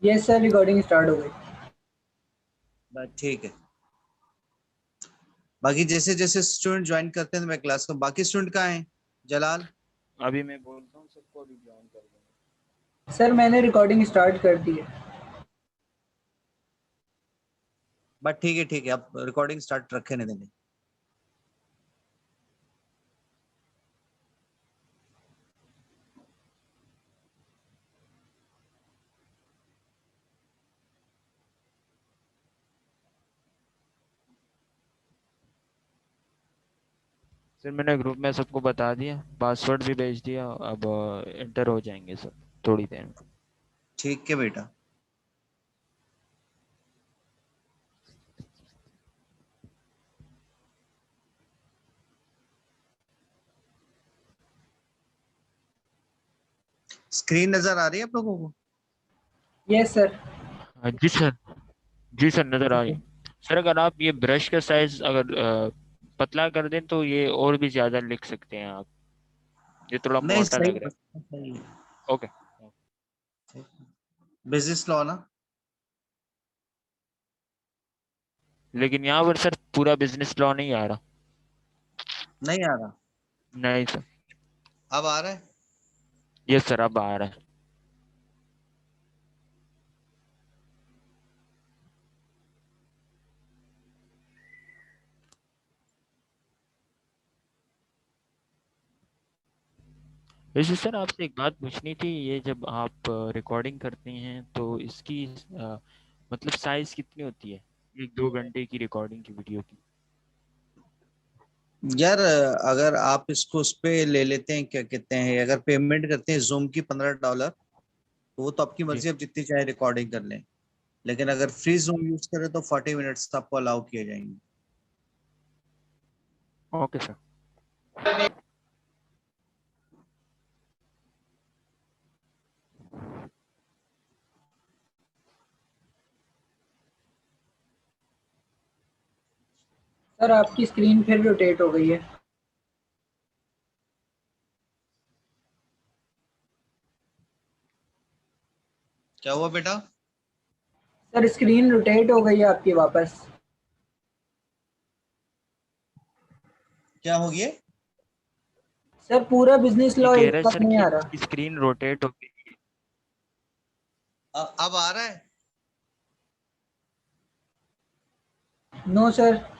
Yes sir, recording start हो गई। बस ठीक है। बाकी जैसे जैसे स्टूडेंट ज्वाइन करते हैं तो मैं क्लास का, बाकी स्टूडेंट कहाँ हैं? जलाल अभी मैं बोलता हूँ सबको, अभी ज्वाइन कर देंगे। सर मैंने रिकॉर्डिंग स्टार्ट कर दी है। बस ठीक है, अब रिकॉर्डिंग स्टार्ट रखे नहीं देंगे। सर मैंने ग्रुप में सबको बता दिया, पासवर्ड भी भेज दिया, अब एंटर हो जाएंगे सर थोड़ी देर में। ठीक है बेटा। स्क्रीन नजर आ रही है आप लोगों को? Yes sir. जी सर, जी सर नजर आ रही है। सर अगर आप ये ब्रश का साइज अगर पतला कर दें तो ये और भी ज्यादा लिख सकते हैं आप, ये थोड़ा नहीं मोटा सही लग रहा सही है। है। ओके। बिजनेस लॉ ना? लेकिन यहाँ पर सर पूरा बिजनेस लॉ नहीं आ रहा। नहीं आ रहा? नहीं सर। अब आ रहा है? यस सर अब आ रहा है। वैसे सर आपसे एक बात पूछनी थी, ये जब आप रिकॉर्डिंग करते हैं तो इसकी मतलब साइज कितनी होती है, 1-2 घंटे की रिकॉर्डिंग की वीडियो की? यार अगर आप इसको उस पे ले लेते हैं, क्या कहते हैं, अगर पेमेंट करते हैं जूम की $15, तो वो तो आपकी जी मर्जी, आप जितनी चाहे रिकॉर्डिंग कर लें। लेकिन अगर फ्री जूम यूज करें तो 40 मिनट्स आपको अलाउ किए जाएंगे। Okay sir. सर आपकी स्क्रीन फिर रोटेट हो गई है। क्या हुआ बेटा? सर स्क्रीन रोटेट हो गई है आपकी वापस। क्या हो गया? सर पूरा बिजनेस ये लॉ कह एक रहे हैं साथ सर नहीं कि आ रहा। इसकी स्क्रीन रोटेट हो गई है। अब आ रहा है? No sir.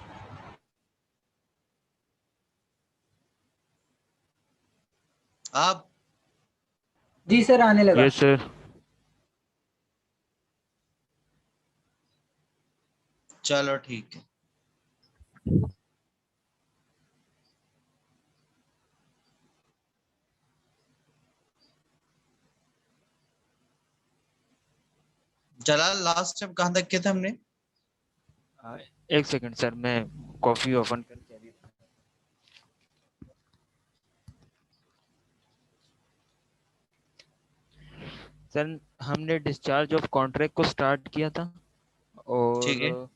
अब जी सर आने लगा। Yes sir. चलो ठीक है। जलाल लास्ट टाइम कहाँ तक किया था हमने? एक सेकंड सर, मैं कॉफी ओपन करके अभी। सर हमने डिस्चार्ज ऑफ कॉन्ट्रैक्ट को स्टार्ट किया था, ठीक है। और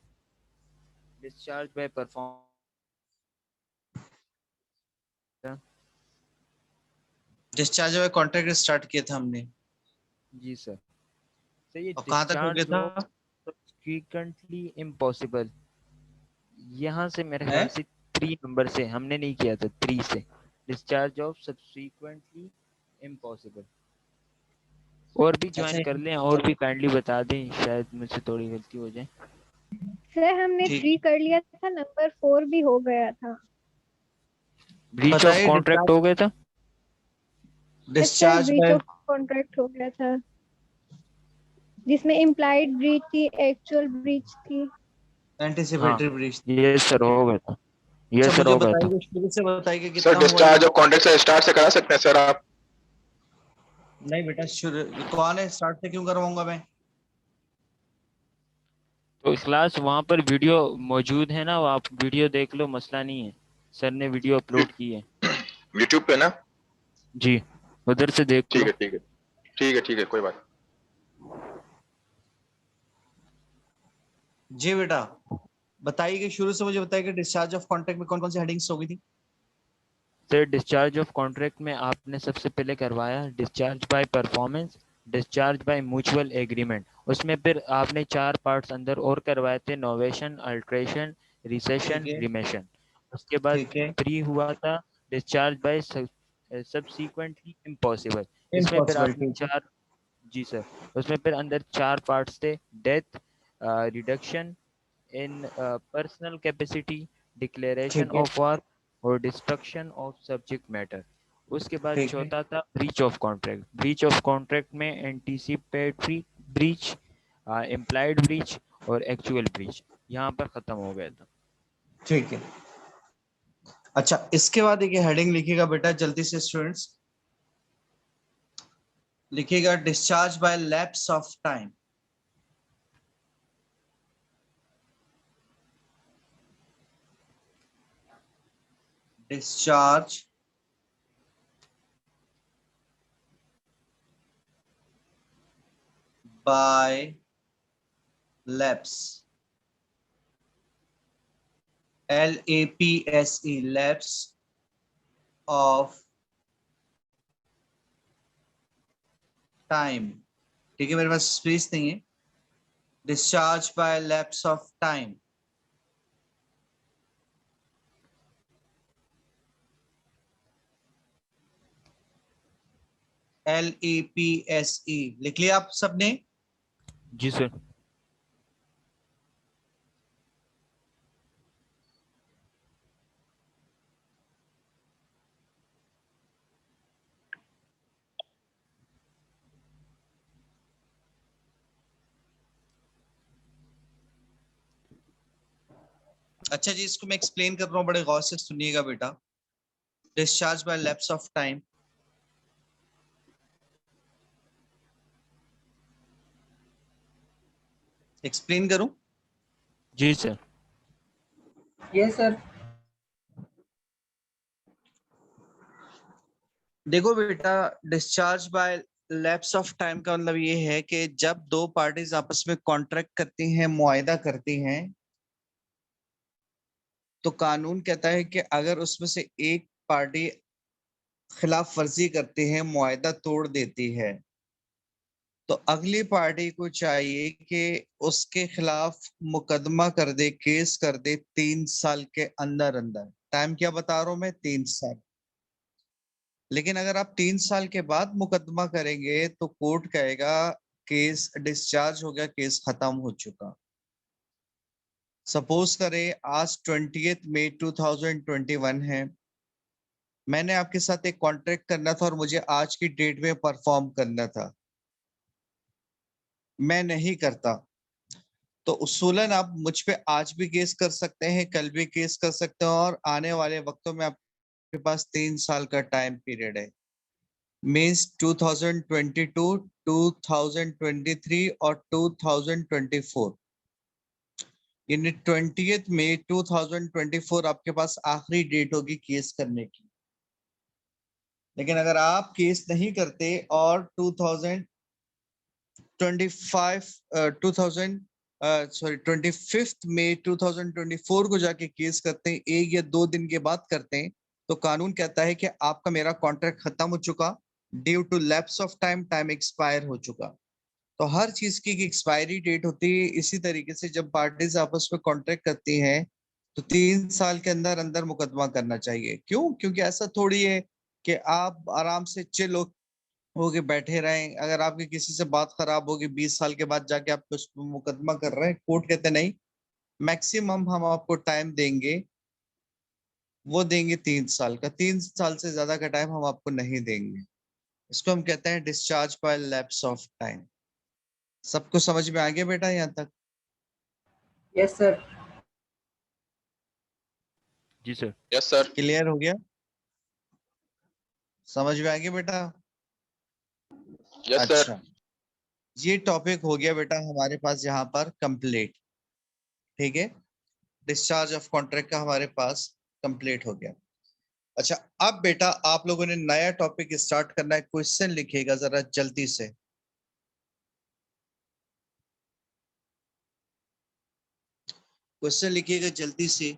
discharge by perform. Discharge by contract start किया था हमने। जी सर। सर ये और कहाँ तक हो गया डिस्चार्ज था? ऑफ फ्रीक्वेंटली इम्पॉसिबल, यहाँ से मेरे है? ख्याल से 3 नंबर से हमने नहीं किया था, 3 से डिस्चार्ज ऑफ सब्सिक्वेंटली इम्पॉसिबल। और भी अच्छा ज्वाइन कर लें, और भी काइंडली बता दें, शायद मुझसे थोड़ी गलती हो जाए। सर हमने ठीक 3 कर लिया था, नंबर 4 भी हो गया था। ब्रीच ऑफ बताइए। कॉन्ट्रैक्ट हो गया था। Yes sir, discharge breach by of contract हो गया था, जिसमें इम्प्लाइड ब्रीच थी, एक्चुअल ब्रीच थी। हाँ एंटीसिपेटरी ब्रीच। ये सर हो गया था, ये अच्छा सर मुझे हो गया था। बताइए, शुरू से बताइए सर कितना हुआ ये। डिस्चार्ज ऑफ कॉन्ट्रैक्ट से स्टार्ट से करा सकते हैं सर आप? नहीं बेटा, शुरू कौन है, स्टार्ट से क्यों करवाऊंगा मैं? तो क्लास वहाँ पर वीडियो मौजूद है ना, वो आप वीडियो देख लो, मसला नहीं है। सर ने वीडियो अपलोड की है। यूट्यूब पे ना? जी, उधर से देख ठीक लो। है ठीक है ठीक है ठीक है, कोई बात। जी बेटा बताइए कि शुरू से मुझे बताइए कि डिस्चार्ज ऑफ कॉन्ट्रैक्ट में कौन कौन सी हेडिंग्स होगी थी। सर डिस्चार्ज ऑफ कॉन्ट्रैक्ट में आपने सबसे पहले करवाया discharge by performance, discharge by mutual agreement, उसमें फिर आपने 4 पार्ट्स अंदर और करवाए थे, नोवेशन, अल्ट्रेशन, रिसेशन, ठीक है, रिमेशन। उसके बाद ठीक है। प्री हुआ था डिस्चार्ज बाय सब्सीक्वेंटली इम्पॉसिबल। इसमें फिर इम्पॉसिबल, आपने ठीक है। 4, जी सर, उसमें फिर अंदर 4 पार्ट्स थे, death, reduction in personal capacity, declaration ठीक है, ऑफ वार और डिस्ट्रक्शन ऑफ सब्जेक्ट मैटर। उसके बाद ठीक है। चौथा था breach of contract. Breach of contract में एंटीसिपेटरी ब्रीच, इम्प्लाइड ब्रीच और एक्चुअल ब्रीच यहाँ पर खत्म हो गया था। ठीक है। अच्छा, इसके बाद एक हेडिंग लिखिएगा बेटा जल्दी से स्टूडेंट्स, लिखिएगा discharge by lapse of time. Discharge by lapse, LAPSE, lapse of time. ठीक है, मेरे पास स्पेस नहीं है। Discharge by lapse of time, LAPSE लिख लिया आप सबने? जी सर। अच्छा जी, इसको मैं एक्सप्लेन कर रहा हूँ, बड़े गौर से सुनिएगा बेटा। Discharge by lapse of time, explain करूं? जी सर। Yes sir. देखो बेटा, discharge by lapse of time का मतलब ये है कि जब दो पार्टीज आपस में कॉन्ट्रैक्ट करती हैं, मुआयदा करती हैं, तो कानून कहता है कि अगर उसमें से एक पार्टी खिलाफ वर्जी करती है, मुआयदा तोड़ देती है, तो अगली पार्टी को चाहिए कि उसके खिलाफ मुकदमा कर दे, केस कर दे 3 साल के अंदर अंदर। टाइम क्या बता रहा हूं मैं? 3 साल। लेकिन अगर आप 3 साल के बाद मुकदमा करेंगे तो कोर्ट कहेगा केस डिस्चार्ज हो गया, केस खत्म हो चुका। सपोज करें आज 20 मई 2021 है, मैंने आपके साथ एक कॉन्ट्रैक्ट करना था और मुझे आज की डेट में परफॉर्म करना था, मैं नहीं करता, तो उसूलन आप मुझ पे आज भी केस कर सकते हैं, कल भी केस कर सकते हैं, और आने वाले वक्तों में आपके पास 3 साल का टाइम पीरियड है। मीन्स 2022, 2023 और 2024, यानी 20 मई 2024 आपके पास आखिरी डेट होगी केस करने की। लेकिन अगर आप केस नहीं करते और 2025 2000 सॉरी 25 मई 2024 को जाके केस करते हैं, 1 या 2 दिन के बाद करते हैं, तो कानून कहता है कि आपका मेरा कॉन्ट्रैक्ट खत्म हो चुका, due to lapse of time, time expire हो चुका। तो हर चीज की एक्सपायरी डेट होती है। इसी तरीके से जब पार्टीज आपस में कॉन्ट्रैक्ट करती हैं तो 3 साल के अंदर अंदर मुकदमा करना चाहिए। क्यों? क्योंकि ऐसा थोड़ी है कि आप आराम से चिल होके बैठे रहें। अगर आपकी किसी से बात खराब होगी 20 साल के बाद जाके आप कुछ मुकदमा कर रहे हैं, कोर्ट कहते नहीं, मैक्सिमम हम आपको टाइम देंगे, वो देंगे 3 साल का, 3 साल से ज्यादा का टाइम हम आपको नहीं देंगे। इसको हम कहते हैं discharge by lapse of time. सबको समझ में आ गया बेटा यहाँ तक? Yes sir. जी सर। Yes sir. क्लियर हो गया? समझ में आ गया बेटा? Yes sir. अच्छा, ये टॉपिक हो गया बेटा हमारे पास यहाँ पर कंप्लीट। ठीक है, डिस्चार्ज ऑफ कॉन्ट्रैक्ट का हमारे पास कंप्लीट हो गया। अच्छा, अब बेटा आप लोगों ने नया टॉपिक स्टार्ट करना है। क्वेश्चन लिखिएगा जरा जल्दी से। क्वेश्चन लिखिएगा जल्दी से।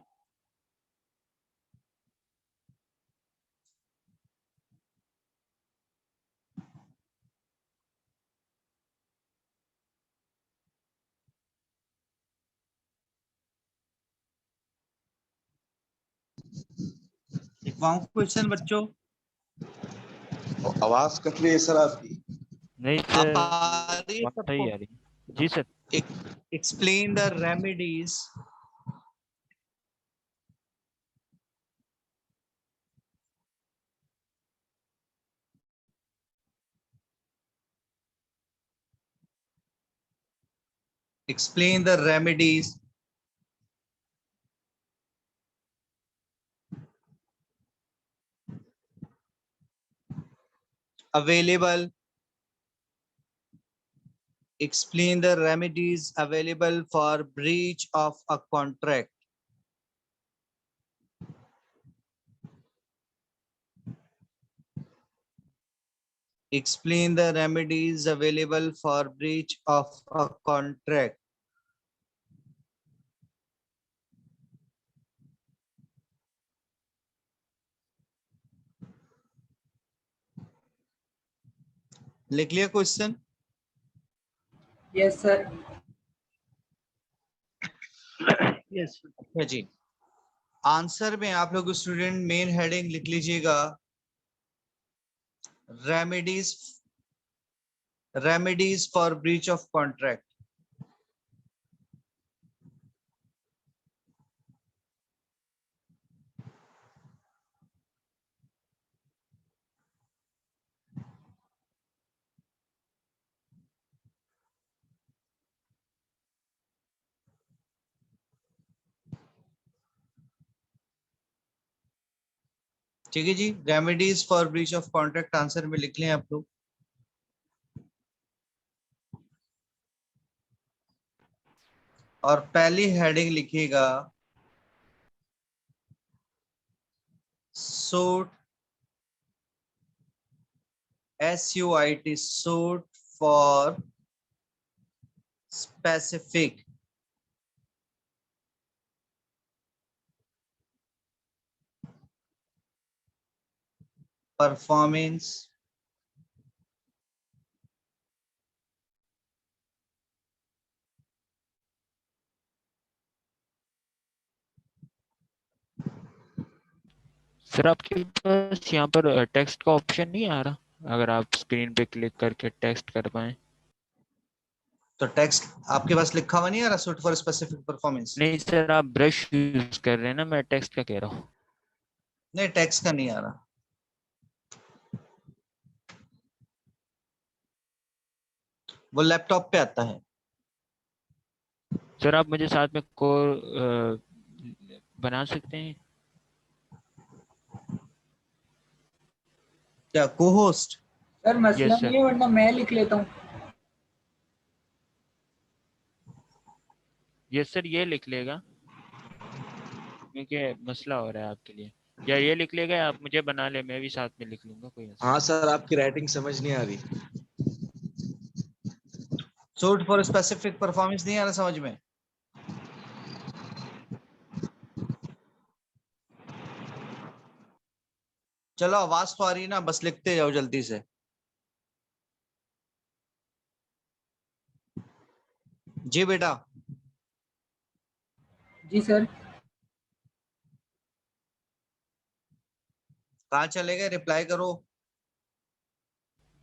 वहाँ क्वेश्चन बच्चों आवाज कट रही है सर आपकी। नहीं आप सर, आ रही है बात सही सबको? आ रही है। जी sir. Explain the remedies available. Explain the remedies available for breach of a contract. Explain the remedies available for breach of a contract. लिख लिया क्वेश्चन? Yes sir. यस। अच्छा जी, आंसर में आप लोग स्टूडेंट मेन हेडिंग लिख लीजिएगा, remedies for breach of contract. ठीक है जी, remedies for breach of contract answer में लिख लें आप लोग। और पहली हेडिंग लिखिएगा suit, SUIT, suit for specific performance sir आपके पास यहाँ पर टेक्स्ट का ऑप्शन नहीं आ रहा, अगर आप स्क्रीन पे क्लिक करके टेक्स्ट कर पाए। तो टेक्स्ट आपके पास लिखा हुआ नहीं आ रहा, सूट फॉर स्पेसिफिक परफॉर्मेंस? नहीं सर, आप ब्रश यूज कर रहे हैं ना, मैं टेक्स्ट का कह रहा हूँ। नहीं, टेक्स्ट का नहीं आ रहा। वो लैपटॉप पे आता है। सर आप मुझे साथ में कोर बना सकते हैं? क्या को होस्ट? सर मसला Yes, sir. नहीं है, वरना मैं लिख लेता हूँ। यस सर, ये लिख लेगा क्योंकि मसला हो रहा है आपके लिए। या ये लिख लेगा या आप मुझे बना ले, मैं भी साथ में लिख लूंगा, कोई मसला हाँ सर, आपकी राइटिंग समझ नहीं आ रही। सूट फॉर स्पेसिफिक परफॉर्मेंस नहीं आ रहा समझ में? चलो आवाज तो आ रही है ना, बस लिखते जाओ जल्दी से। जी बेटा। जी सर। कहाँ चले गए? रिप्लाई करो।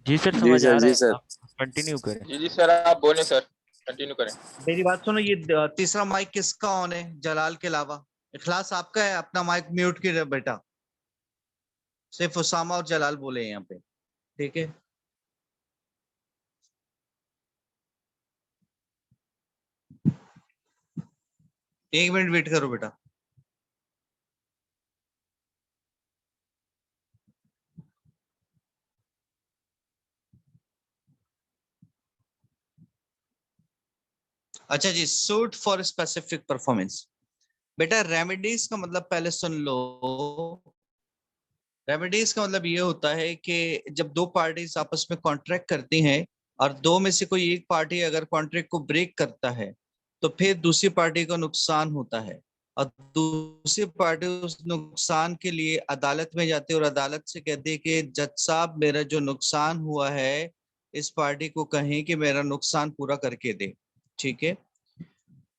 जी सर, जी समझ आ सर, रहा जी है, सर। आप कंटिन्यू करें। जी सर, आप बोले सर, कंटिन्यू करें। मेरी बात सुनो, ये तीसरा माइक किसका ऑन है जलाल के अलावा? इखलास आपका है? अपना माइक म्यूट कीजिए बेटा। सिर्फ उसामा और जलाल बोले यहाँ पे, ठीक है? एक मिनट वेट करो बेटा। अच्छा जी, सूट फॉर स्पेसिफिक परफॉर्मेंस। बेटा रेमेडीज का मतलब पहले सुन लो। रेमेडीज का मतलब ये होता है कि जब दो पार्टीज आपस में कॉन्ट्रैक्ट करती हैं और दो में से कोई एक पार्टी अगर कॉन्ट्रैक्ट को ब्रेक करता है तो फिर दूसरी पार्टी को नुकसान होता है, और दूसरी पार्टी उस नुकसान के लिए अदालत में जाती है और अदालत से कहती है कि जज साहब मेरा जो नुकसान हुआ है इस पार्टी को कहें कि मेरा नुकसान पूरा करके दे, ठीक है?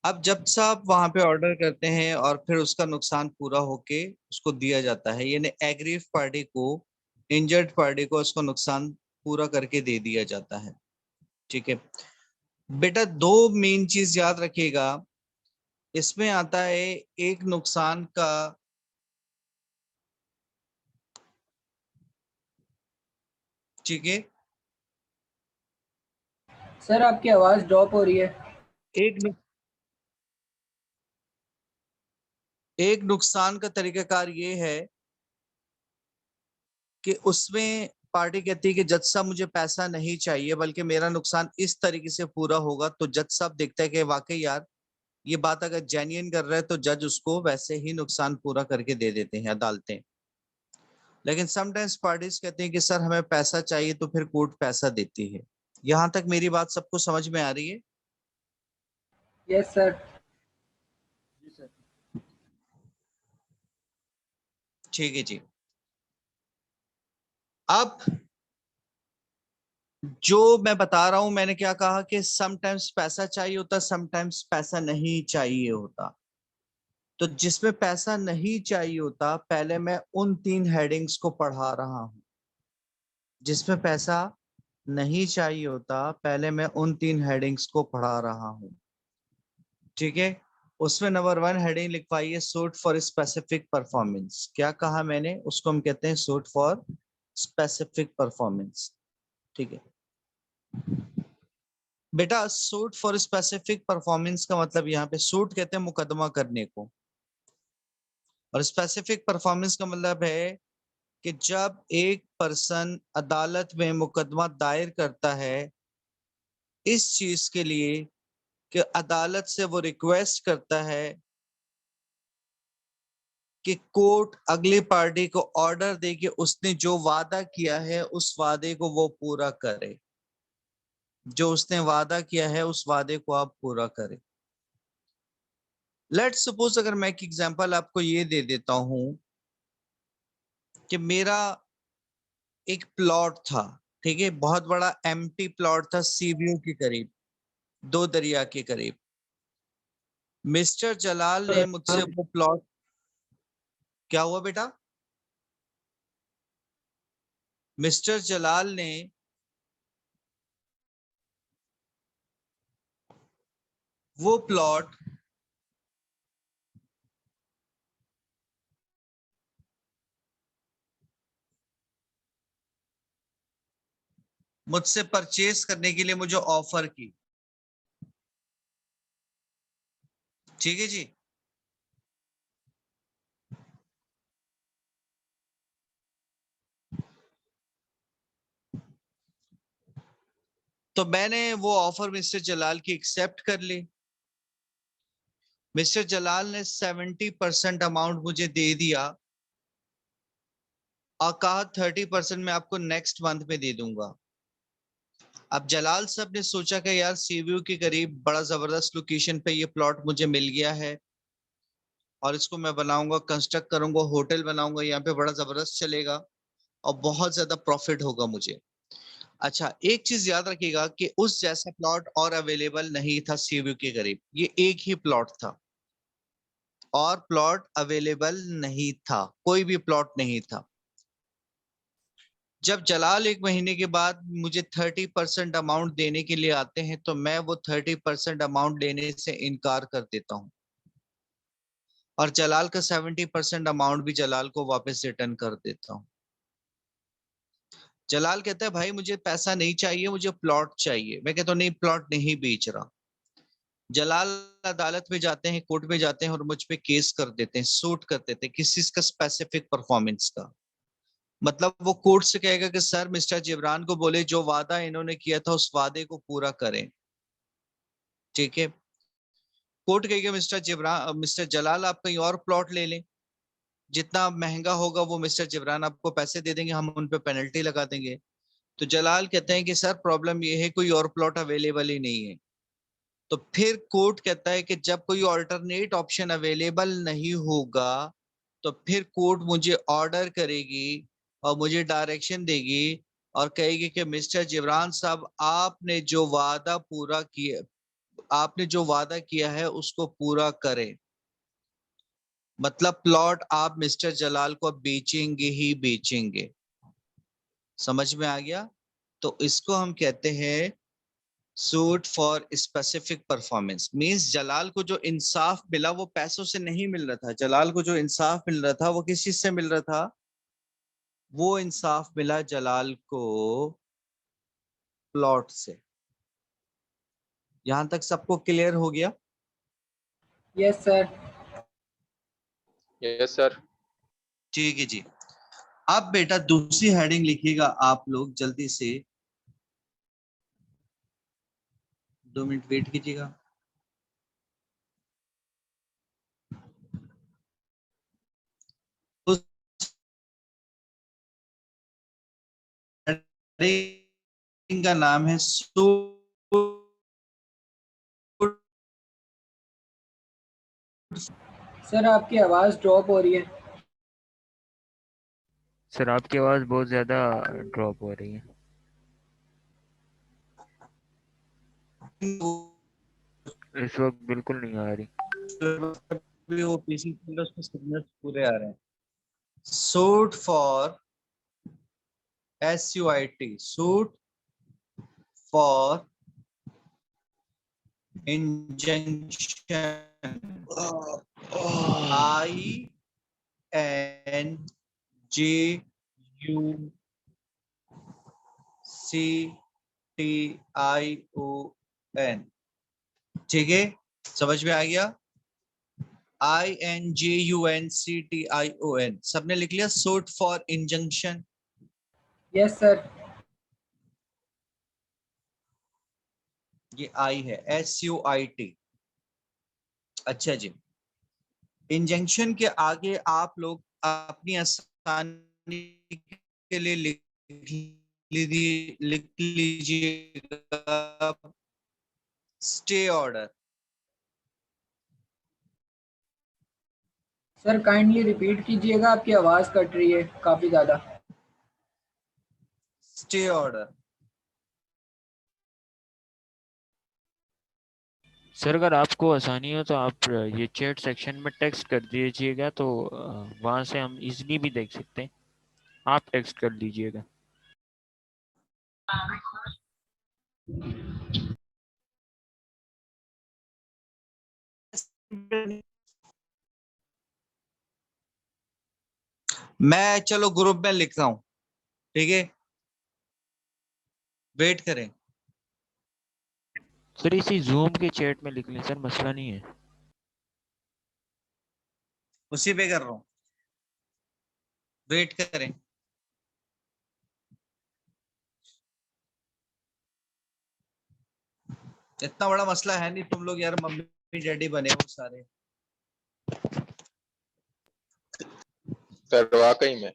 अब जब साहब वहां पे ऑर्डर करते हैं और फिर उसका नुकसान पूरा होके उसको दिया जाता है, यानी एग्रीव पार्टी को, इंजर्ड पार्टी को उसको नुकसान पूरा करके दे दिया जाता है। ठीक है बेटा, दो मेन चीज याद रखिएगा, इसमें आता है एक नुकसान का, ठीक है, सर आपकी आवाज ड्रॉप हो रही है। एक नुकसान का तरीकाकार ये है कि उसमें पार्टी कहती है कि जज साहब मुझे पैसा नहीं चाहिए बल्कि मेरा नुकसान इस तरीके से पूरा होगा, तो जज साहब देखता है कि वाकई यार ये बात अगर जेन्युइन कर रहा है तो जज उसको वैसे ही नुकसान पूरा करके दे देते हैं अदालतें। लेकिन समटाइम्स पार्टीज कहते हैं कि सर हमें पैसा चाहिए, तो फिर कोर्ट पैसा देती है। यहां तक मेरी बात सबको समझ में आ रही है? Yes sir. ठीक है जी। अब जो मैं बता रहा हूं, मैंने क्या कहा कि समटाइम्स पैसा चाहिए होता, समटाइम्स पैसा नहीं चाहिए होता। तो जिसमें पैसा नहीं चाहिए होता, पहले मैं उन 3 हेडिंग्स को पढ़ा रहा हूं। जिसमें पैसा नहीं चाहिए होता, पहले मैं उन 3 हेडिंग्स को पढ़ा रहा हूं। ठीक है, उसमें नंबर 1 हेडिंग लिखवाई है सूट फॉर स्पेसिफिक परफॉर्मेंस। क्या कहा मैंने? उसको हम कहते हैं सूट फॉर स्पेसिफिक परफॉर्मेंस। ठीक है बेटा, सूट फॉर स्पेसिफिक परफॉर्मेंस का मतलब यहाँ पे सूट कहते हैं मुकदमा करने को, और स्पेसिफिक परफॉर्मेंस का मतलब है कि जब एक पर्सन अदालत में मुकदमा दायर करता है इस चीज के लिए कि अदालत से वो रिक्वेस्ट करता है कि कोर्ट अगली पार्टी को ऑर्डर दे कि उसने जो वादा किया है उस वादे को वो पूरा करे, जो उसने वादा किया है उस वादे को आप पूरा करें। लेट्स सपोज अगर मैं एक एग्जांपल आपको ये दे देता हूं कि मेरा एक प्लॉट था, ठीक है, बहुत बड़ा एम्प्टी प्लॉट था सीबीयू के करीब, 2 दरिया के करीब। मिस्टर जलाल ने मुझसे वो प्लॉट, क्या हुआ बेटा? मिस्टर जलाल ने वो प्लॉट मुझसे परचेज करने के लिए मुझे ऑफर की। ठीक है जी। तो मैंने वो ऑफर मिस्टर जलाल की एक्सेप्ट कर ली। मिस्टर जलाल ने 70% अमाउंट मुझे दे दिया और कहा 30% मैं आपको नेक्स्ट मंथ में दे दूंगा। अब जलाल साहब ने सोचा कि यार सीबीयू के करीब बड़ा जबरदस्त लोकेशन पे ये प्लॉट मुझे मिल गया है और इसको मैं बनाऊंगा, कंस्ट्रक्ट करूंगा, होटल बनाऊंगा, यहाँ पे बड़ा जबरदस्त चलेगा और बहुत ज्यादा प्रॉफिट होगा मुझे। अच्छा, एक चीज याद रखिएगा कि उस जैसा प्लॉट और अवेलेबल नहीं था सीबीयू के करीब, ये एक ही प्लॉट था और प्लॉट अवेलेबल नहीं था, कोई भी प्लॉट नहीं था। जब जलाल 1 महीने के बाद मुझे 30% अमाउंट देने के लिए आते हैं तो मैं वो 30% अमाउंट लेने से इनकार कर देता हूं और जलाल का 70% अमाउंट भी जलाल को वापस रिटर्न कर देता हूं। जलाल कहता है भाई मुझे पैसा नहीं चाहिए, मुझे प्लॉट चाहिए। मैं कहता हूँ नहीं, प्लॉट नहीं बेच रहा। जलाल अदालत में जाते हैं, कोर्ट में जाते हैं और मुझ पे केस कर देते हैं, सूट कर देते हैं किसी का स्पेसिफिक परफॉर्मेंस का। मतलब वो कोर्ट से कहेगा कि सर मिस्टर जिब्रान को बोले जो वादा इन्होंने किया था उस वादे को पूरा करें। ठीक है, कोर्ट कहेगा मिस्टर जलाल आप कहीं और प्लॉट ले लें, जितना महंगा होगा वो मिस्टर जिब्रान आपको पैसे दे देंगे, हम उन पे पेनल्टी लगा देंगे। तो जलाल कहते हैं कि सर प्रॉब्लम ये है कोई और प्लॉट अवेलेबल ही नहीं है। तो फिर कोर्ट कहता है कि जब कोई ऑल्टरनेट ऑप्शन अवेलेबल नहीं होगा तो फिर कोर्ट मुझे ऑर्डर करेगी और मुझे डायरेक्शन देगी और कहेगी कि मिस्टर जिब्रान साहब आपने जो वादा पूरा किया, आपने जो वादा किया है उसको पूरा करें। मतलब प्लॉट आप मिस्टर जलाल को बेचेंगे ही बेचेंगे। समझ में आ गया? तो इसको हम कहते हैं suit for specific performance. Means Jalal को जो इंसाफ मिला वो पैसों से नहीं मिल रहा था। जलाल को जो इंसाफ मिल रहा था वो किस चीज से मिल रहा था? वो इंसाफ मिला जलाल को प्लॉट से। यहां तक सबको क्लियर हो गया? Yes sir. Yes sir. ठीक है जी। अब बेटा दूसरी हेडिंग लिखिएगा आप लोग जल्दी से। 2 मिनट वेट कीजिएगा। उस हेडिंग का नाम है सर आपकी आवाज ड्रॉप हो रही है। सर आपकी आवाज़ बहुत ज़्यादा ड्रॉप हो रही है। इस वक्त बिल्कुल नहीं आ रही। वो पीसी उसके सिग्नल्स पूरे आ रहे हैं। Suit for SUIT, suit for injunction, INJUNCTION। ठीक है, समझ में आ गया? INJUNCTION सबने लिख लिया? Suit for injunction. Yes sir. ये आई है SUIT। अच्छा जी, इंजंक्शन के आगे आप लोग अपनी आसानी के लिए लिख लीजिएगा stay order. Sir kindly repeat कीजिएगा, आपकी आवाज कट रही है काफी ज्यादा। Stay order. सर अगर आपको आसानी हो तो आप ये चैट सेक्शन में टेक्स्ट कर दीजिएगा, तो वहाँ से हम इजीली भी देख सकते हैं। आप टेक्स्ट कर लीजिएगा। मैं चलो ग्रुप में लिख रहा हूं, ठीक है? वेट करें। सर इसी जूम के चैट में लिख लें सर, मसला नहीं है। उसी पे कर रहा हूं, वेट करें। इतना बड़ा मसला है नहीं, तुम लोग यार मम्मी डैडी बने हो सारे। सर वाकई में।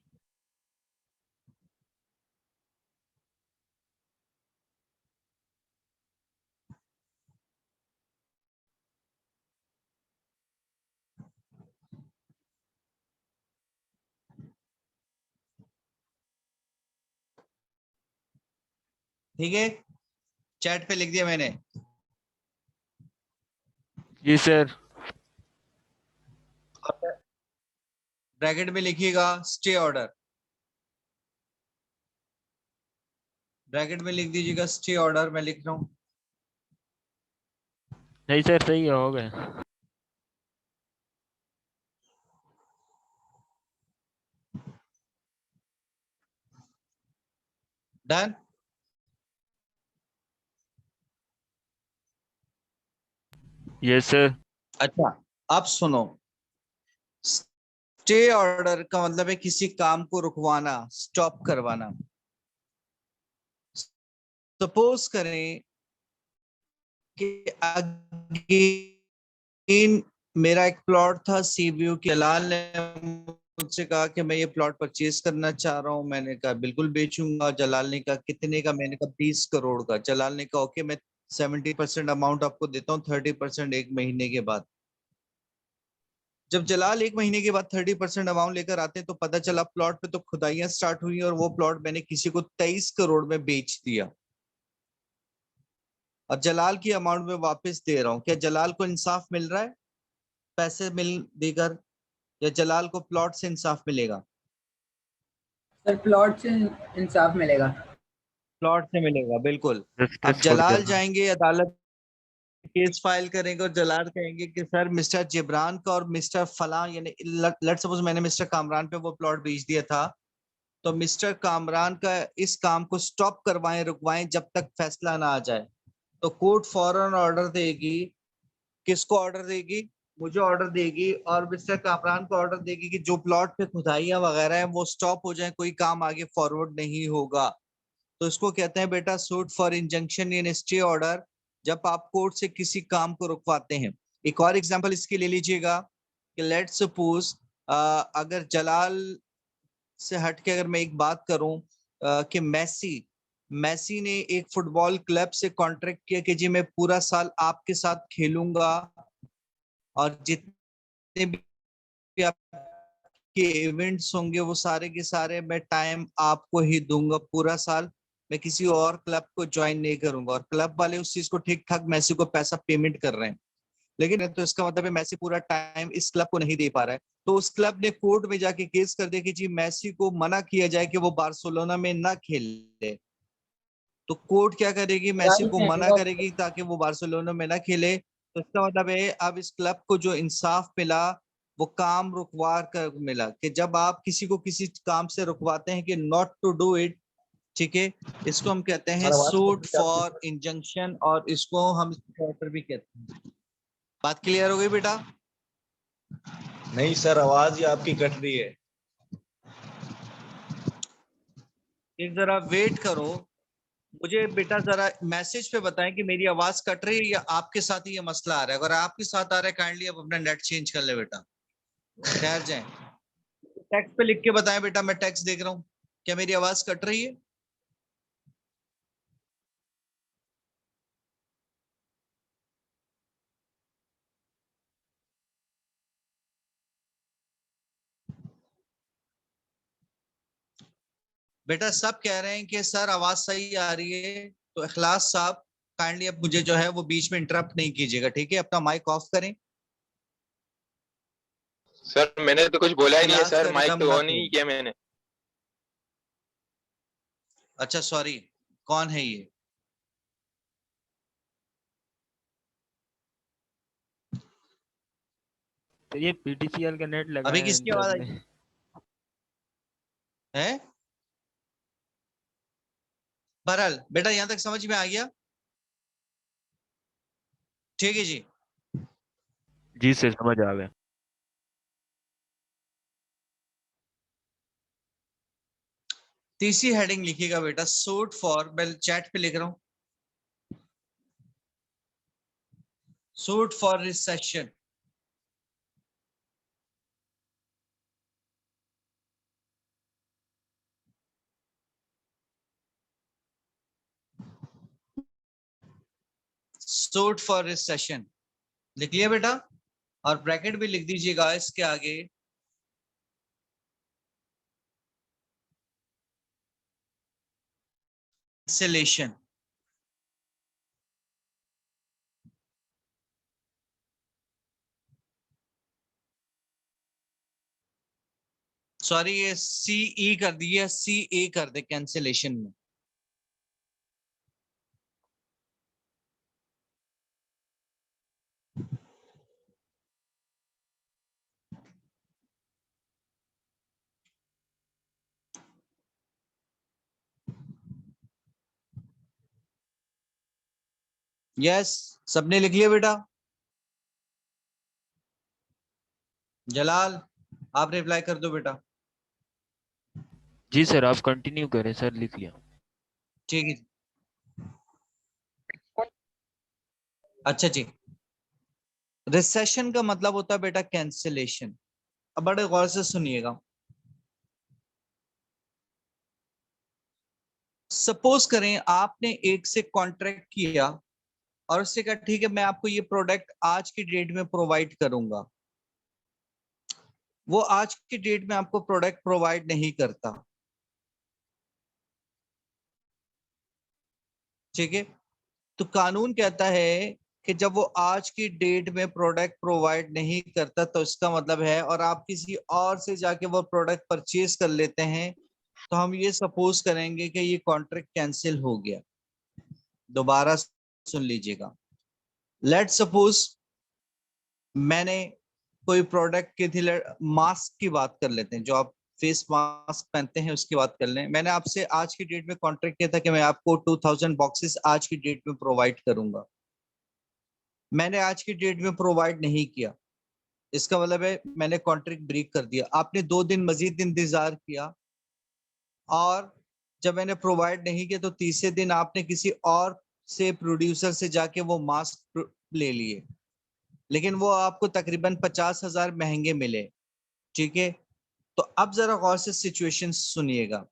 ठीक है, चैट पे लिख दिया मैंने। जी सर। ब्रैकेट में लिखिएगा स्टे ऑर्डर। ब्रैकेट में लिख दीजिएगा स्टे ऑर्डर, मैं लिख रहा हूं। नहीं सर, सही है, हो गया। डन। Yes sir. अच्छा, अब सुनो। स्टे ऑर्डर का मतलब है किसी काम को रुकवाना, स्टॉप करवाना। सपोज करें कि अगेन मेरा एक प्लॉट था CBU के। जलाल ने मुझसे कहा कि मैं ये प्लॉट परचेज करना चाह रहा हूं। मैंने कहा बिल्कुल बेचूंगा। जलाल ने कहा कितने का? मैंने कहा 20 करोड़ का। जलाल ने कहा ओके, मैं 70% अमाउंट आपको देता हूँ, 30% 1 महीने के बाद। जब जलाल 1 महीने के बाद 30% अमाउंट लेकर आते हैं तो पता चला प्लॉट पे तो खुदाइयां स्टार्ट हुई और वो प्लॉट मैंने किसी को 23 करोड़ में बेच दिया। और जलाल की अमाउंट में वापस दे रहा हूँ, क्या जलाल को इंसाफ मिल रहा है पैसे मिल देकर, या जलाल को प्लॉट से इंसाफ मिलेगा? सर प्लॉट से इंसाफ मिलेगा। प्लॉट से मिलेगा, बिल्कुल। अब जस्टिस फॉर जलाल जलाल। जाएंगे अदालत, केस फाइल करेंगे और जलाल कहेंगे कि सर मिस्टर जिब्रान का और मिस्टर फलां, यानी लेट सपोज मैंने मिस्टर कामरान पे वो प्लॉट बेच दिया था, तो मिस्टर कामरान का इस काम को स्टॉप करवाएं, रुकवाएं जब तक फैसला ना आ जाए। तो कोर्ट फौरन ऑर्डर देगी, किसको ऑर्डर देगी? मुझे ऑर्डर देगी, और मिस्टर कामरान को ऑर्डर देगी कि जो प्लॉट पे खुदाइयां वगैरह है वो स्टॉप हो जाए, कोई काम आगे फॉरवर्ड नहीं होगा। तो इसको कहते हैं बेटा suit for injunction in stay order, जब आप कोर्ट से किसी काम को रुकवाते हैं। एक और एग्जांपल इसके ले लीजिएगा कि लेट सपोज अगर जलाल से हट के अगर मैं एक बात करूं कि मैसी ने एक फुटबॉल क्लब से कॉन्ट्रैक्ट किया कि जी मैं पूरा साल आपके साथ खेलूंगा और जितने भी आपके इवेंट्स होंगे वो सारे के सारे मैं टाइम आपको ही दूंगा, पूरा साल मैं किसी और क्लब को ज्वाइन नहीं करूंगा, और क्लब वाले उस चीज को ठीक ठाक मैसी को पैसा पेमेंट कर रहे हैं, लेकिन तो इसका मतलब है मैसी पूरा टाइम इस क्लब को नहीं दे पा रहा है। तो उस क्लब ने कोर्ट में जाके केस कर दिया कि जी मैसी को मना किया जाए कि वो बार्सिलोना में ना खेले। तो कोर्ट क्या करेगी? मैसी को मना करेगी ताकि वो बार्सिलोना में ना खेले। तो इसका मतलब है अब इस क्लब को जो इंसाफ मिला वो काम रुकवा कर मिला, कि जब आप किसी को किसी काम से रुकवाते हैं कि नॉट टू डू इट, ठीक है, इसको हम कहते हैं सूट फॉर इंजंक्शन, और इसको हम ऑर्डर भी कहते हैं। बात क्लियर हो गई बेटा? नहीं सर, आवाज ही आपकी कट रही है। एक जरा वेट करो, मुझे बेटा जरा मैसेज पे बताएं कि मेरी आवाज कट रही है या आपके साथ ही ये मसला आ रहा है। अगर आपके साथ आ रहा है काइंडली अब अपना नेट चेंज कर ले बेटा, ठहर जाए। टेक्स्ट पे लिख के बताएं बेटा, मैं टेक्स्ट देख रहा हूँ, क्या मेरी आवाज कट रही है? बेटा सब कह रहे हैं कि सर आवाज सही आ रही है, तो इखलास साहब काइंडली अब मुझे जो है वो बीच में इंटरप्ट नहीं कीजिएगा, ठीक है? अपना माइक ऑफ करें। सर मैंने तो कुछ बोला ही नहीं है क्लास सर, का माइक रिदम तो ना ऑन ही तोड़। किया मैंने। अच्छा सॉरी, कौन है ये? तो ये पीटीसीएल का नेट अभी लगाया है इन किसकी सब आवाज ने। आई है? बहरहाल बेटा यहां तक समझ में आ गया? ठीक है जी। जी से समझ आ गया। तीसरी हेडिंग लिखिएगा बेटा, सूट फॉर, मैं चैट पे लिख रहा हूं, suit for recession. Suit for recession लिख लिया बेटा, और ब्रैकेट भी लिख दीजिएगा इसके आगे, कैंसिलेशन। सॉरी ये सी ई कर दिया, सी ए कर दे कैंसिलेशन में। यस, सबने लिख लिया बेटा? जलाल आप रिप्लाई कर दो बेटा। जी सर आप कंटिन्यू करें सर, लिख लिया। ठीक है, अच्छा जी। रिसेशन का मतलब होता है बेटा कैंसिलेशन। अब बड़े गौर से सुनिएगा, सपोज करें आपने एक से कॉन्ट्रैक्ट किया और उससे कहा ठीक है मैं आपको ये प्रोडक्ट आज की डेट में प्रोवाइड करूंगा, वो आज की डेट में आपको प्रोडक्ट प्रोवाइड नहीं करता, ठीक है? तो कानून कहता है कि जब वो आज की डेट में प्रोडक्ट प्रोवाइड नहीं करता तो इसका मतलब है, और आप किसी और से जाके वो प्रोडक्ट परचेज कर लेते हैं, तो हम ये सपोज करेंगे कि ये कॉन्ट्रैक्ट कैंसिल हो गया। दोबारा सुन लीजिएगा। लेट सपोज मैंने कोई प्रोडक्ट की थी, मास्क की बात कर लेते हैं, जो आप फेस मास्क पहनते हैं उसकी बात कर लें। मैंने आपसे आज की डेट में कॉन्ट्रैक्ट किया था कि मैं आपको 2000 बॉक्सेस आज की डेट में प्रोवाइड करूंगा। मैंने आज की डेट में प्रोवाइड नहीं किया, इसका मतलब है मैंने कॉन्ट्रैक्ट ब्रेक कर दिया। आपने 2 दिन मजीद इंतजार किया, और जब मैंने प्रोवाइड नहीं किया तो तीसरे दिन आपने किसी और से प्रोड्यूसर से जाके वो मास्क ले लिए, लेकिन वो आपको तकरीबन 50,000 महंगे मिले। ठीक है, तो अब जरा गौर से सिचुएशन सुनिएगा।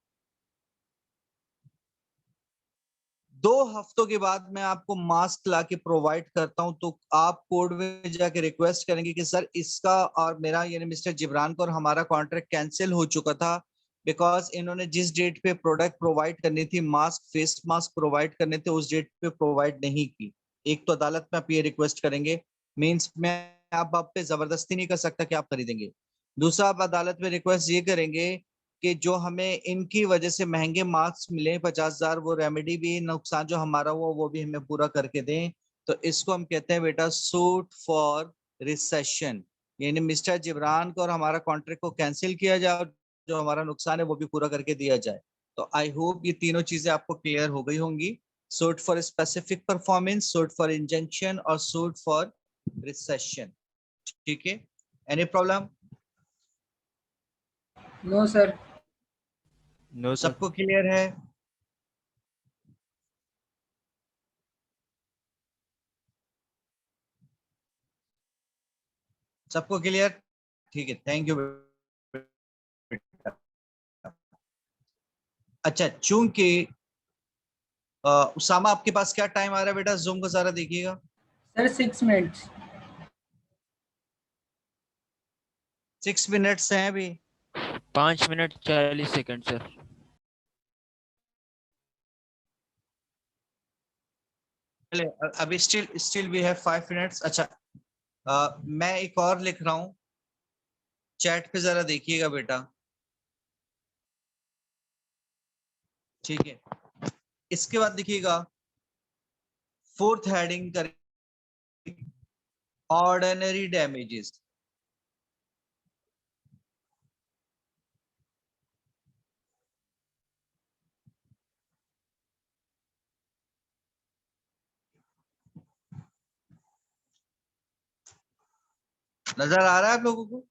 2 हफ्तों के बाद मैं आपको मास्क ला के प्रोवाइड करता हूं, तो आप कोर्ट में जाके रिक्वेस्ट करेंगे कि सर इसका और मेरा यानी मिस्टर जिब्रान को और हमारा कॉन्ट्रैक्ट कैंसिल हो चुका था, बिकॉज इन्होंने जिस डेट पे प्रोडक्ट प्रोवाइड करनी थी, मास्क फेस मास्क प्रोवाइड करने थे, उस डेट पे प्रोवाइड नहीं की। एक तो अदालत में आप ये रिक्वेस्ट करेंगे, मीन्स मैं आप पे जबरदस्ती नहीं कर सकता कि आप खरीदेंगे। दूसरा, आप अदालत में रिक्वेस्ट ये करेंगे कि जो हमें इनकी वजह से महंगे मार्क्स मिले 50,000, वो रेमेडी भी, नुकसान जो हमारा हुआ वो भी हमें पूरा करके दें। तो इसको हम कहते हैं बेटा सूट फॉर रिसेशन, यानी मिस्टर जिब्रान को और हमारा कॉन्ट्रैक्ट को कैंसिल किया जाए और जो हमारा नुकसान है वो भी पूरा करके दिया जाए। तो आई होप ये तीनों चीजें आपको क्लियर हो गई होंगी। Suit for specific performance, suit for injunction और सूट फॉर रिसेशन। ठीक है, any problem? No sir. No sir. सबको क्लियर है? सबको क्लियर? ठीक है, थैंक यू। अच्छा, चूंकि उसामा आपके पास क्या टाइम आ रहा है बेटा, जूम को सारा देखिएगा। Sir 6 minutes. 6 मिनट्स हैं अभी। 5 मिनट 40 सेकंड सर। चले, अभी स्टिल वी हैव 5 मिनट्स। अच्छा, मैं एक और लिख रहा हूं, चैट पे जरा देखिएगा बेटा। ठीक है, इसके बाद देखिएगा 4th हेडिंग कर, ऑर्डिनरी डैमेजेस। नजर आ रहा है आप लोगों को?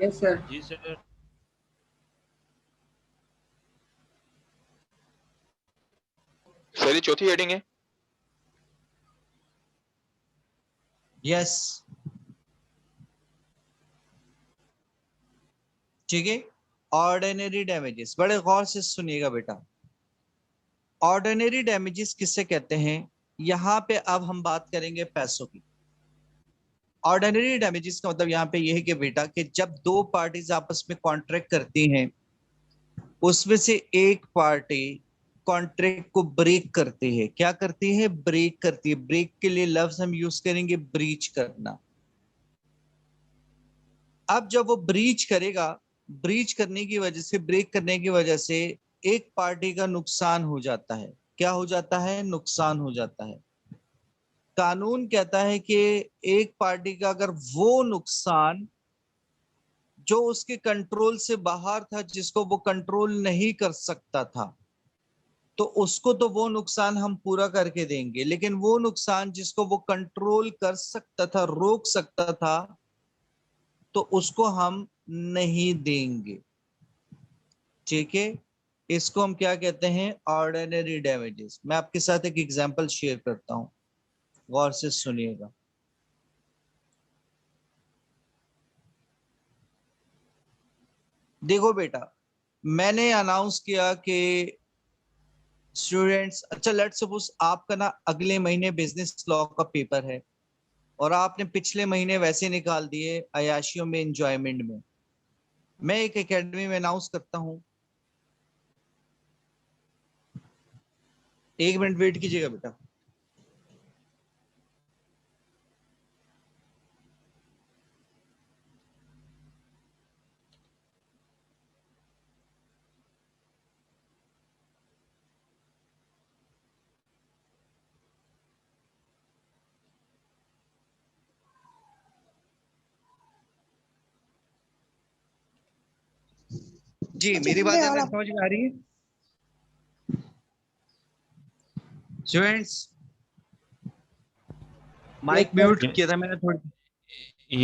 Yes sir. जी सर। सर ये चौथी हेडिंग है। यस, ठीक है। ऑर्डिनरी डैमेजेस, बड़े गौर से सुनिएगा बेटा। ऑर्डिनरी डैमेजेस किससे कहते हैं? यहां पे अब हम बात करेंगे पैसों की। ऑर्डिनरी डैमेजेस का मतलब यहाँ पे यह है कि बेटा कि जब 2 पार्टीज आपस में कॉन्ट्रैक्ट करती हैं, उसमें से एक पार्टी कॉन्ट्रैक्ट को ब्रेक करती है। क्या करती है? ब्रेक करती है। ब्रेक के लिए लफ्ज हम यूज करेंगे ब्रीच करना। अब जब वो ब्रीच करेगा, ब्रीच करने की वजह से, ब्रेक करने की वजह से एक पार्टी का नुकसान हो जाता है। क्या हो जाता है? नुकसान हो जाता है। कानून कहता है कि एक पार्टी का अगर वो नुकसान जो उसके कंट्रोल से बाहर था, जिसको वो कंट्रोल नहीं कर सकता था, तो उसको तो वो नुकसान हम पूरा करके देंगे, लेकिन वो नुकसान जिसको वो कंट्रोल कर सकता था, रोक सकता था, तो उसको हम नहीं देंगे। ठीक है, इसको हम क्या कहते हैं? Ordinary damages. मैं आपके साथ एक एग्जांपल शेयर करता हूं, गौर से सुनिएगा। देखो बेटा, मैंने अनाउंस किया कि स्टूडेंट्स, अच्छा लेट सपोज आपका ना अगले महीने बिजनेस लॉ का पेपर है, और आपने पिछले महीने वैसे निकाल दिए अयाशियों में, एंजॉयमेंट में। मैं एक एकेडमी में अनाउंस करता हूं एक मिनट वेट कीजिएगा बेटा। जी मेरी बात आपको समझ में आ रही है स्टूडेंट्स? माइक म्यूट किया था मैंने थोड़ी।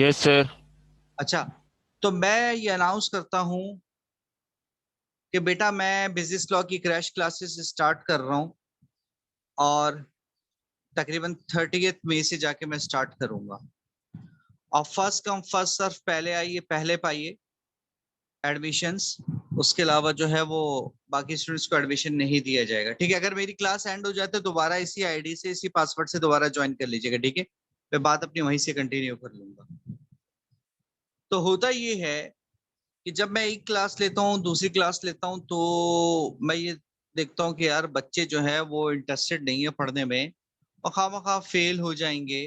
Yes sir. अच्छा, तो मैं ये अनाउंस करता हूं कि बेटा मैं बिजनेस लॉ की क्रैश क्लासेस स्टार्ट कर रहा हूं और तकरीबन 30 मई से जाके मैं स्टार्ट करूंगा। और फर्स्ट कम फर्स्ट सर्व, पहले आइए पहले पाइए एडमिशंस। उसके अलावा जो है वो बाकी स्टूडेंट्स को एडमिशन नहीं दिया जाएगा, ठीक है? अगर मेरी क्लास एंड हो जाए तो दोबारा इसी आईडी से, इसी पासवर्ड से दोबारा ज्वाइन कर लीजिएगा, ठीक है? मैं बात अपनी वहीं से कंटिन्यू कर लूंगा। तो होता ये है कि जब मैं एक क्लास लेता हूँ, दूसरी क्लास लेता हूँ, तो मैं ये देखता हूँ कि यार बच्चे जो है वो इंटरेस्टेड नहीं है पढ़ने में और खामखा फेल हो जाएंगे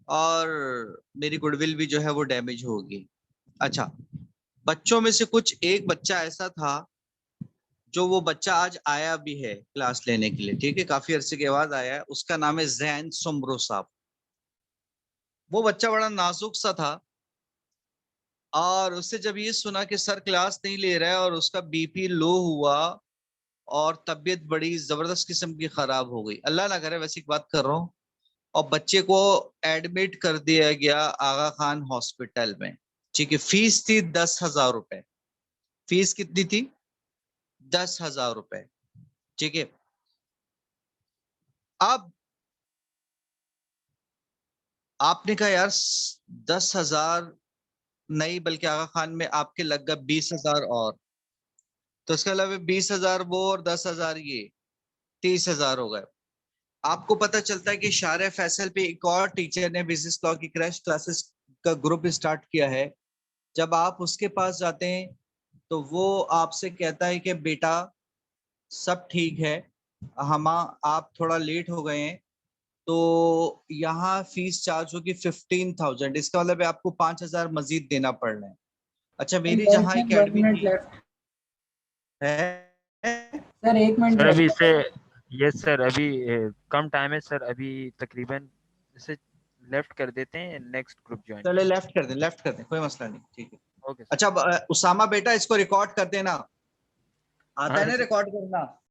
और मेरी गुडविल भी जो है वो डैमेज होगी। अच्छा, बच्चों में से कुछ एक बच्चा ऐसा था जो वो बच्चा आज आया भी है क्लास लेने के लिए, ठीक है? काफी अरसे के बाद आया है। उसका नाम है जैन सुमरो साहब। वो बच्चा बड़ा नाजुक सा था और उससे जब ये सुना कि सर क्लास नहीं ले रहा है और उसका बीपी लो हुआ और तबीयत बड़ी जबरदस्त किस्म की खराब हो गई, अल्लाह ना करे वैसी बात कर रहा हूँ, और बच्चे को एडमिट कर दिया गया आगा खान हॉस्पिटल में, ठीक है? फीस थी 10,000 रुपए। फीस कितनी थी? 10,000 रुपए, ठीक है? अब आपने कहा यार 10,000 नहीं, बल्कि आगा खान में आपके लग गया 20,000 और, तो इसके अलावा 20,000 वो और 10,000 ये, 30,000 हो गए। आपको पता चलता है कि शारे फैसल पे एक और टीचर ने बिजनेस लॉ की क्रैश क्लासेस का ग्रुप स्टार्ट किया है। जब आप उसके पास जाते हैं तो वो आपसे कहता है कि बेटा सब ठीक है, आप थोड़ा लेट हो गए हैं, तो यहाँ फीस चार्ज होगी 15,000। इसका मतलब है आपको 5,000 मजीद देना पड़ रहा है। अच्छा, मेरी जहाँ सर 1 एकेडमी मिनट थी लेफ्ट। है, सर 1 मिनट सर अभी लेफ्ट। इसे, यस सर, अभी कम टाइम है सर, अभी तकरीबन इसे लेफ्ट कर देते हैं, नेक्स्ट ग्रुप ज्वाइन चले करते लेफ्ट कर दें, लेफ्ट कर दें, कोई मसला नहीं, ठीक है? हैं। Okay sir. अच्छा उसामा बेटा इसको रिकॉर्ड कर देना, आता हाँ है ना सर। रिकॉर्ड करना?